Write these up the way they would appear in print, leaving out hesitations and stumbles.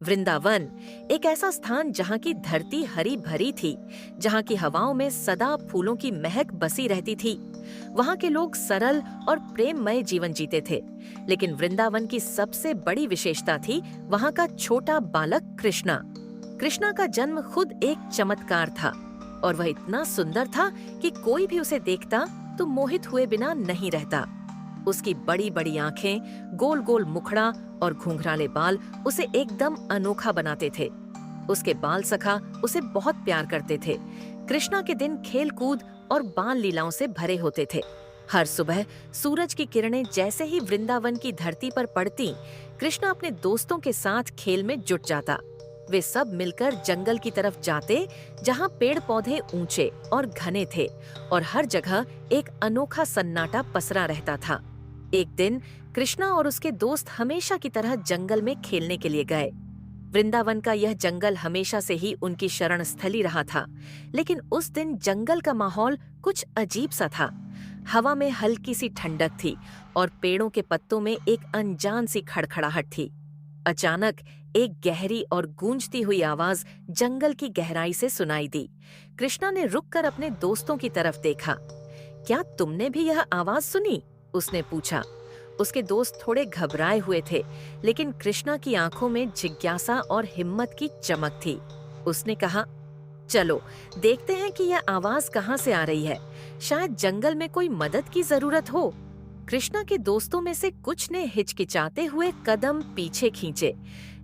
वृंदावन एक ऐसा स्थान जहाँ की धरती हरी भरी थी, जहाँ की हवाओं में सदा फूलों की महक बसी रहती थी। वहाँ के लोग सरल और प्रेममय जीवन जीते थे। लेकिन वृंदावन की सबसे बड़ी विशेषता थी वहाँ का छोटा बालक कृष्णा। कृष्णा का जन्म खुद एक चमत्कार था और वह इतना सुंदर था कि कोई भी उसे देखता तो मोहित हुए बिना नहीं रहता। उसकी बड़ी बड़ी आंखें, गोल गोल मुखड़ा और घुंघराले बाल उसे एकदम अनोखा बनाते थे। उसके बाल सखा उसे बहुत प्यार करते थे। कृष्णा के दिन खेल कूद और बाल लीलाओं से भरे होते थे। हर सुबह सूरज की किरणें जैसे ही वृंदावन की धरती पर पड़ती, कृष्णा अपने दोस्तों के साथ खेल में जुट जाता। वे सब मिलकर जंगल की तरफ जाते, जहाँ पेड़ पौधे ऊंचे और घने थे और हर जगह एक अनोखा सन्नाटा पसरा रहता था। एक दिन कृष्णा और उसके दोस्त हमेशा की तरह जंगल में खेलने के लिए गए। वृंदावन का यह जंगल हमेशा से ही उनकी शरण स्थली रहा था, लेकिन उस दिन जंगल का माहौल कुछ अजीब सा था। हवा में हल्की सी ठंडक थी और पेड़ों के पत्तों में एक अनजान सी खड़खड़ाहट थी। अचानक एक गहरी और गूंजती हुई आवाज जंगल की गहराई से सुनाई दी। कृष्णा ने रुककर अपने दोस्तों की तरफ देखा। क्या तुमने भी यह आवाज सुनी? उसने पूछा। उसके दोस्त थोड़े घबराए हुए थे, लेकिन कृष्णा की आंखों में जिज्ञासा और हिम्मत की चमक थी। उसने कहा, चलो देखते हैं कि यह आवाज कहाँ से आ रही है। शायद जंगल में कोई मदद की जरूरत हो। कृष्णा के दोस्तों में से कुछ ने हिचकिचाते हुए कदम पीछे खींचे,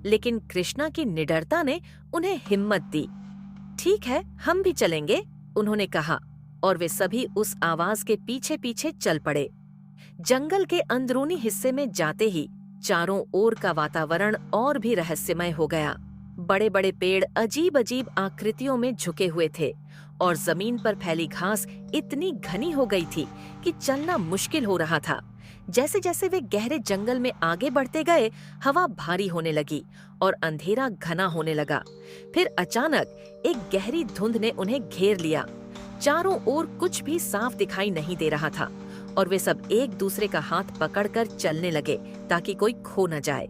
लेकिन कृष्णा की निडरता ने उन्हें हिम्मत दी। ठीक है, हम भी चलेंगे, उन्होंने कहा, और वे सभी उस आवाज के पीछे पीछे चल पड़े। जंगल के अंदरूनी हिस्से में जाते ही चारों ओर का वातावरण और भी रहस्यमय हो गया। बड़े बड़े पेड़ अजीब अजीब आकृतियों में झुके हुए थे और जमीन पर फैली घास इतनी घनी हो गई थी कि चलना मुश्किल हो रहा था। जैसे जैसे वे गहरे जंगल में आगे बढ़ते गए, हवा भारी होने लगी और अंधेरा घना होने लगा। फिर अचानक एक गहरी धुंध ने उन्हें घेर लिया। चारों ओर कुछ भी साफ दिखाई नहीं दे रहा था और वे सब एक दूसरे का हाथ पकड़कर चलने लगे ताकि कोई खो न जाए।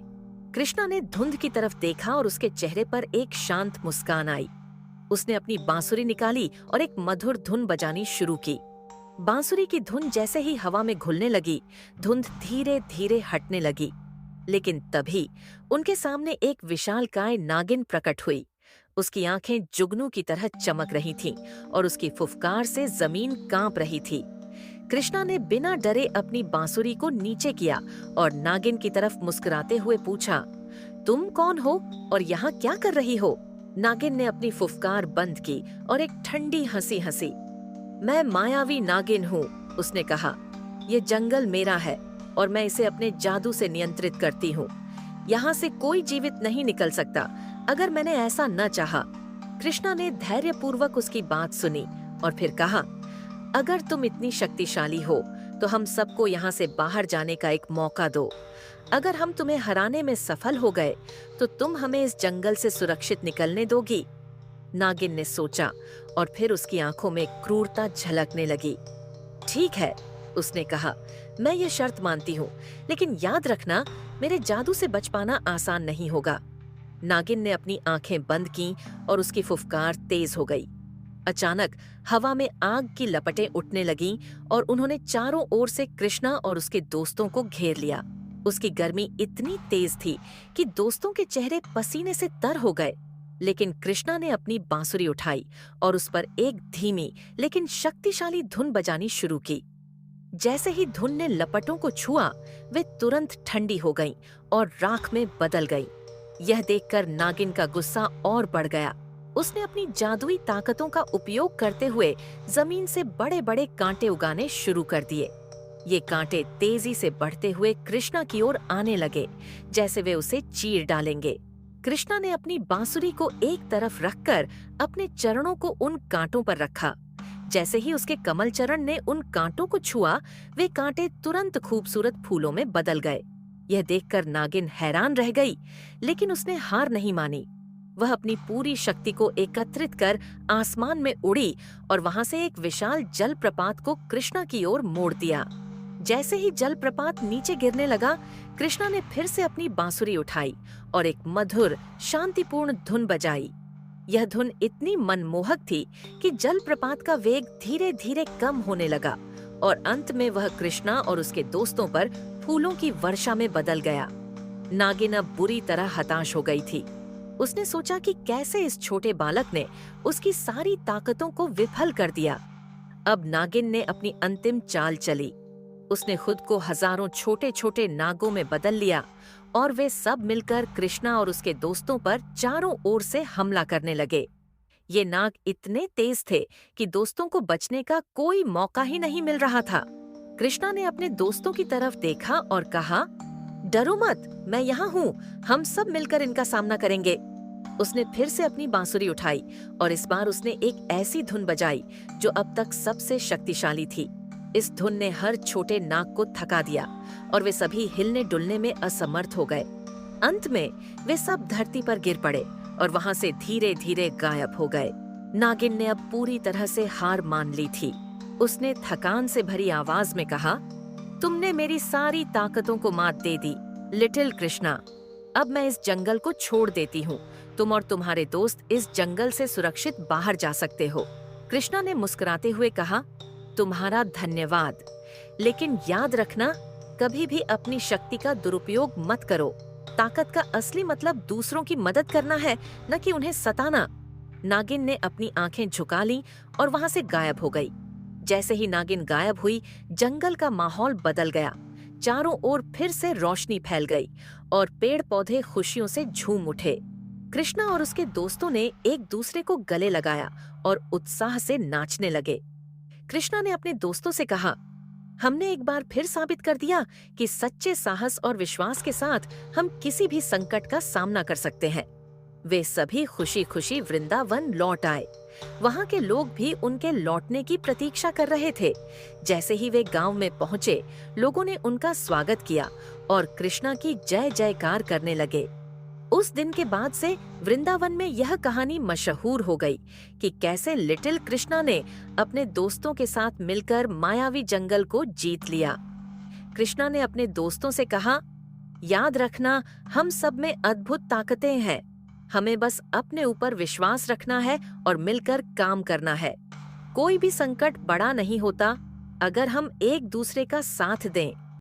कृष्णा ने धुंध की तरफ देखा और उसके चेहरे पर एक शांत मुस्कान आई। उसने अपनी बांसुरी निकाली और एक मधुर धुन बजानी शुरू की। बांसुरी की धुन जैसे ही हवा में घुलने लगी, धुंध धीरे धीरे हटने लगी। लेकिन तभी उनके सामने एक विशालकाय नागिन प्रकट हुई। उसकी आंखें जुगनू की तरह चमक रही थीं और उसकी फुफकार से जमीन कांप रही थी। कृष्णा ने बिना डरे अपनी बांसुरी को नीचे किया और नागिन की तरफ मुस्कुराते हुए पूछा, तुम कौन हो और यहाँ क्या कर रही हो? नागिन ने अपनी फुफकार बंद की और एक ठंडी हंसी हंसी। मैं मायावी नागिन हूँ, उसने कहा। ये जंगल मेरा है और मैं इसे अपने जादू से नियंत्रित करती हूँ। यहाँ से कोई जीवित नहीं निकल सकता अगर मैंने ऐसा न चाहा। कृष्णा ने धैर्यपूर्वक उसकी बात सुनी और फिर कहा, अगर तुम इतनी शक्तिशाली हो तो हम सबको यहाँ से बाहर जाने का एक मौका दो। अगर हम तुम्हें हराने में सफल हो गए तो तुम हमें इस जंगल से सुरक्षित निकलने दोगी? नागिन ने सोचा और फिर उसकी आंखों में क्रूरता झलकने लगी। ठीक है, उसने कहा, मैं ये शर्त मानती हूँ, लेकिन याद रखना मेरे जादू से बच पाना आसान नहीं होगा। नागिन ने अपनी आंखें बंद की और उसकी फुफकार तेज हो गई। अचानक हवा में आग की लपटें उठने लगीं और उन्होंने चारों ओर से कृष्णा और उसके दोस्तों को घेर लिया। उसकी गर्मी इतनी तेज थी कि दोस्तों के चेहरे पसीने से तर हो गए। लेकिन कृष्णा ने अपनी बांसुरी उठाई और उस पर एक धीमी लेकिन शक्तिशाली धुन बजानी शुरू की। जैसे ही धुन ने लपटों को छुआ, वे तुरंत ठंडी हो गईं और राख में बदल गईं। यह देखकर नागिन का गुस्सा और बढ़ गया। उसने अपनी जादुई ताकतों का उपयोग करते हुए जमीन से बड़े बड़े कांटे उगाने शुरू कर दिए। ये कांटे तेजी से बढ़ते हुए कृष्णा की ओर आने लगे, जैसे वे उसे चीर डालेंगे। कृष्णा ने अपनी बांसुरी को एक तरफ रखकर अपने चरणों को उन कांटों पर रखा। जैसे ही उसके कमल चरण ने उन कांटों को छुआ, वे कांटे तुरंत खूबसूरत फूलों में बदल गए। यह देखकर नागिन हैरान रह गई, लेकिन उसने हार नहीं मानी। वह अपनी पूरी शक्ति को एकत्रित कर आसमान में उड़ी और वहां से एक विशाल जलप्रपात को कृष्णा की ओर मोड़ दिया। जैसे ही जलप्रपात नीचे गिरने लगा, कृष्णा ने फिर से अपनी बांसुरी उठाई और एक मधुर शांतिपूर्ण धुन बजाई। यह धुन इतनी मनमोहक थी कि जलप्रपात का वेग धीरे धीरे कम होने लगा और अंत में वह कृष्णा और उसके दोस्तों पर फूलों की वर्षा में बदल गया। नागिन अब बुरी तरह हताश हो गई थी। उसने सोचा कि कैसे इस छोटे बालक ने उसकी सारी ताकतों को विफल कर दिया। अब नागिन ने अपनी अंतिम चाल चली। उसने खुद को हजारों छोटे छोटे नागों में बदल लिया और वे सब मिलकर कृष्णा और उसके दोस्तों पर चारों ओर से हमला करने लगे। ये नाग इतने तेज थे कि दोस्तों को बचने का कोई मौका ही नहीं मिल रहा था। कृष्णा ने अपने दोस्तों की तरफ देखा और कहा, डरो मत, मैं यहाँ हूँ, हम सब मिलकर इनका सामना करेंगे। उसने फिर से अपनी बांसुरी उठाई और इस बार उसने एक ऐसी धुन बजाई जो अब तक सबसे शक्तिशाली थी। इस धुन ने हर छोटे नाग को थका दिया और वे सभी हिलने डुलने में असमर्थ हो गए। अंत में वे सब धरती पर गिर पड़े और वहां से धीरे धीरे गायब हो गए। नागिन ने अब पूरी तरह से हार मान ली थी। उसने थकान से भरी आवाज में कहा, तुमने मेरी सारी ताकतों को मात दे दी, लिटिल कृष्णा। अब मैं इस जंगल को छोड़ देती हूँ। तुम और तुम्हारे दोस्त इस जंगल से सुरक्षित बाहर जा सकते हो। कृष्णा ने मुस्कुराते हुए कहा, तुम्हारा धन्यवाद, लेकिन याद रखना, कभी भी अपनी शक्ति का दुरुपयोग मत करो। ताकत का असली मतलब दूसरों की मदद करना है, न कि उन्हें सताना। नागिन ने अपनी आंखें झुका लीं और वहां से गायब हो गई। जैसे ही नागिन गायब हुई, जंगल का माहौल बदल गया। चारों ओर फिर से रोशनी फैल गई और पेड़ पौधे खुशियों से झूम उठे। कृष्णा और उसके दोस्तों ने एक दूसरे को गले लगाया और उत्साह से नाचने लगे। कृष्णा ने अपने दोस्तों से कहा, हमने एक बार फिर साबित कर दिया कि सच्चे साहस और विश्वास के साथ हम किसी भी संकट का सामना कर सकते हैं। वे सभी खुशी खुशी वृंदावन लौट आए। वहां के लोग भी उनके लौटने की प्रतीक्षा कर रहे थे। जैसे ही वे गांव में पहुंचे, लोगों ने उनका स्वागत किया और कृष्णा की जय जयकार करने लगे। उस दिन के बाद से वृंदावन में यह कहानी मशहूर हो गई कि कैसे लिटिल कृष्णा ने अपने दोस्तों के साथ मिलकर मायावी जंगल को जीत लिया। कृष्णा ने अपने दोस्तों से कहा, याद रखना, हम सब में अद्भुत ताकतें हैं। हमें बस अपने ऊपर विश्वास रखना है और मिलकर काम करना है। कोई भी संकट बड़ा नहीं होता अगर हम एक दूसरे का साथ दें